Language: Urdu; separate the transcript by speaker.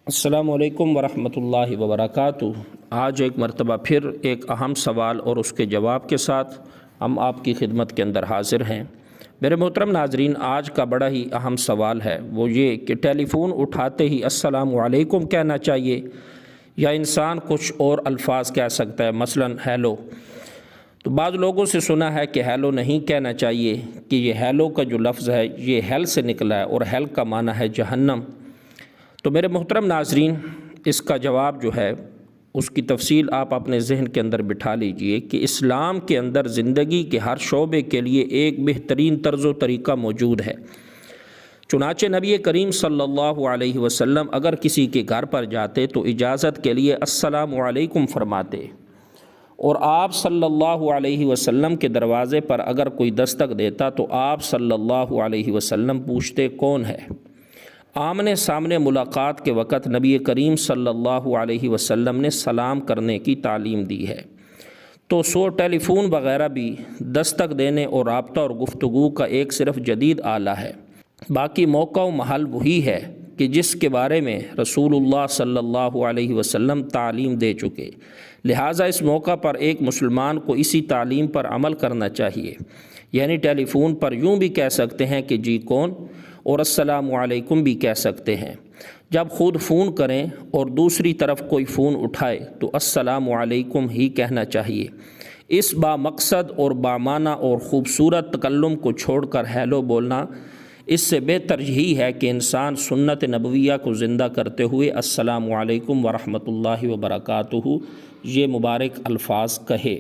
Speaker 1: السلام علیکم ورحمۃ اللہ وبرکاتہ۔ آج ایک مرتبہ پھر ایک اہم سوال اور اس کے جواب کے ساتھ ہم آپ کی خدمت کے اندر حاضر ہیں۔ میرے محترم ناظرین، آج کا بڑا ہی اہم سوال ہے، وہ یہ کہ ٹیلی فون اٹھاتے ہی السلام علیکم کہنا چاہیے یا انسان کچھ اور الفاظ کہہ سکتا ہے، مثلا ہیلو۔ تو بعض لوگوں سے سنا ہے کہ ہیلو نہیں کہنا چاہیے، کہ یہ ہیلو کا جو لفظ ہے یہ ہیل سے نکلا ہے اور ہیل کا معنی ہے جہنم۔ تو میرے محترم ناظرین، اس کا جواب جو ہے اس کی تفصیل آپ اپنے ذہن کے اندر بٹھا لیجئے کہ اسلام کے اندر زندگی کے ہر شعبے کے لیے ایک بہترین طرز و طریقہ موجود ہے۔ چنانچہ نبی کریم صلی اللہ علیہ وسلم اگر کسی کے گھر پر جاتے تو اجازت کے لیے السلام علیکم فرماتے، اور آپ صلی اللہ علیہ وسلم کے دروازے پر اگر کوئی دستک دیتا تو آپ صلی اللہ علیہ وسلم پوچھتے کون ہے۔ آمنے سامنے ملاقات کے وقت نبی کریم صلی اللہ علیہ وسلم نے سلام کرنے کی تعلیم دی ہے۔ تو ٹیلی فون وغیرہ بھی دستک دینے اور رابطہ اور گفتگو کا ایک صرف جدید آلہ ہے، باقی موقع و محل وہی ہے کہ جس کے بارے میں رسول اللہ صلی اللہ علیہ وسلم تعلیم دے چکے، لہٰذا اس موقع پر ایک مسلمان کو اسی تعلیم پر عمل کرنا چاہیے۔ یعنی ٹیلی فون پر یوں بھی کہہ سکتے ہیں کہ جی کون، اور السلام علیکم بھی کہہ سکتے ہیں۔ جب خود فون کریں اور دوسری طرف کوئی فون اٹھائے تو السلام علیکم ہی کہنا چاہیے۔ اس با مقصد اور بامعنی اور خوبصورت تکلم کو چھوڑ کر ہیلو بولنا اس سے بہتر یہی ہے کہ انسان سنت نبویہ کو زندہ کرتے ہوئے السلام علیکم ورحمۃ اللہ وبرکاتہ یہ مبارک الفاظ کہے۔